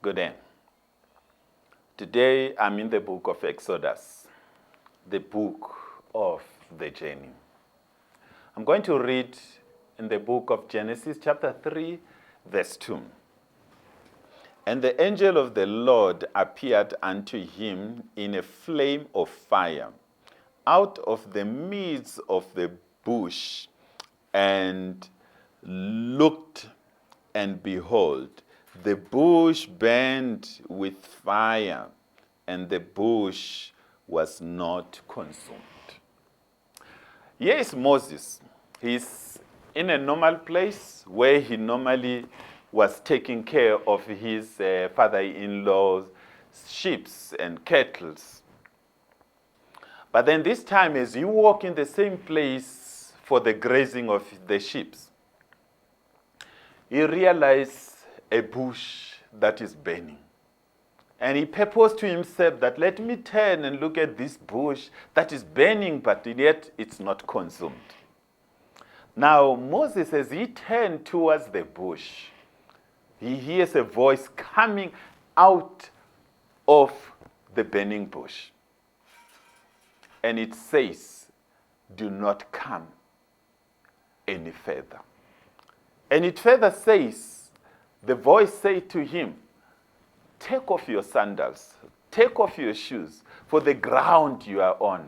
Good day. Today I'm in the book of Exodus, the book of the journey. I'm going to read in the book of Genesis chapter 3, verse 2. And the angel of the Lord appeared unto him in a flame of fire out of the midst of the bush, and looked, and behold, the bush burned with fire, and the bush was not consumed. Here is Moses. He's in a normal place where he normally was taking care of his father-in-law's sheep and cattle. But then this time, as you walk in the same place for the grazing of the sheep, he realized a bush that is burning. And he purposed to himself that let me turn and look at this bush that is burning, but yet it's not consumed. Now, Moses, as he turned towards the bush, he hears a voice coming out of the burning bush. And it says, do not come any further. And it further says, the voice said to him, take off your sandals, take off your shoes, for the ground you are on,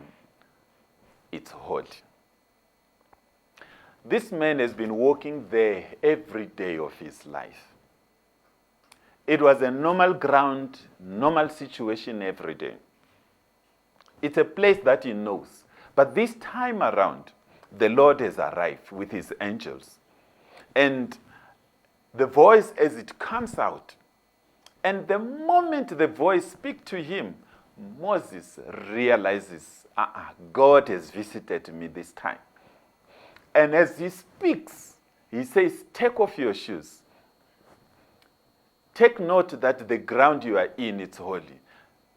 it's holy. This man has been walking there every day of his life. It was a normal ground, normal situation every day. It's a place that he knows. But this time around, the Lord has arrived with his angels. And the voice, as it comes out, and the moment the voice speaks to him, Moses realizes, God has visited me this time. And as he speaks, he says, take off your shoes. Take note that the ground you are in, it's holy.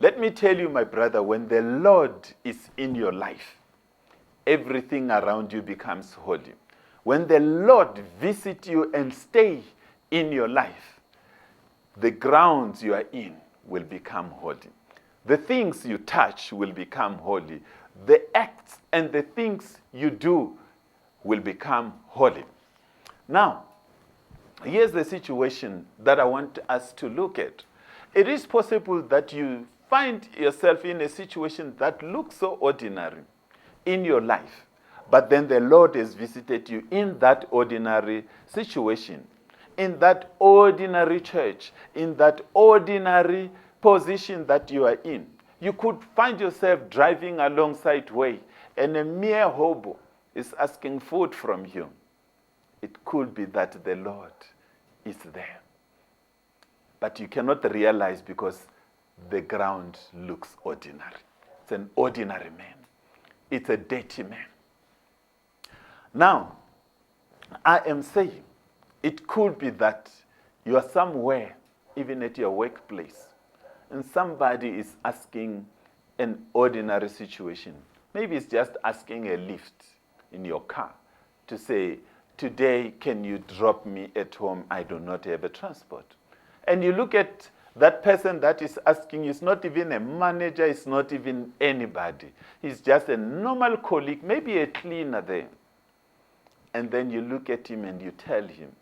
Let me tell you, my brother, when the Lord is in your life, everything around you becomes holy. When the Lord visits you and stay in your life, the grounds you are in will become holy. The things you touch will become holy. The acts and the things you do will become holy. Now, here's the situation that I want us to look at. It is possible that you find yourself in a situation that looks so ordinary in your life, but then the Lord has visited you in that ordinary situation, in that ordinary church, in that ordinary position that you are in. You could find yourself driving alongside way, and a mere hobo is asking food from you. It could be that the Lord is there. But you cannot realize because the ground looks ordinary. It's an ordinary man. It's a dirty man. Now, I am saying, it could be that you are somewhere, even at your workplace, and somebody is asking an ordinary situation. Maybe it's just asking a lift in your car to say, today, can you drop me at home? I do not have a transport. And you look at that person that is asking, is not even a manager, it's not even anybody. He's just a normal colleague, maybe a cleaner there. And then you look at him and you tell him,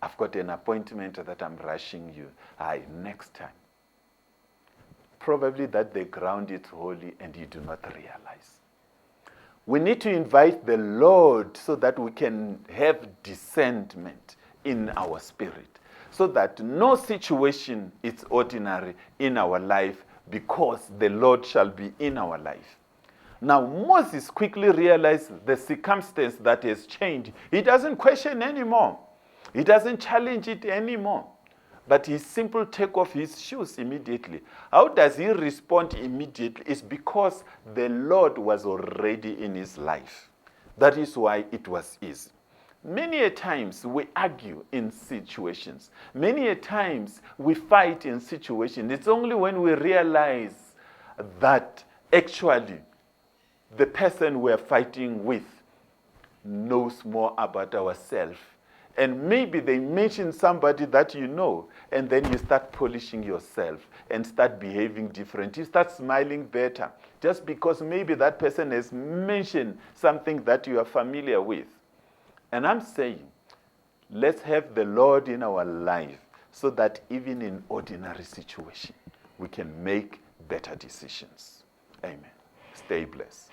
I've got an appointment that I'm rushing you. Next time. Probably that the ground is holy and you do not realize. We need to invite the Lord so that we can have discernment in our spirit, so that no situation is ordinary in our life, because the Lord shall be in our life. Now, Moses quickly realized the circumstance that has changed. He doesn't question anymore. He doesn't challenge it anymore. But he simply take off his shoes immediately. How does he respond immediately? It's because the Lord was already in his life. That is why it was easy. Many a times we argue in situations. Many a times we fight in situations. It's only when we realize that actually the person we're fighting with knows more about ourselves And maybe they mention somebody that you know, and then you start polishing yourself and start behaving different. You start smiling better just because maybe that person has mentioned something that you are familiar with. And I'm saying, let's have the Lord in our life so that even in ordinary situations, we can make better decisions. Amen. Stay blessed.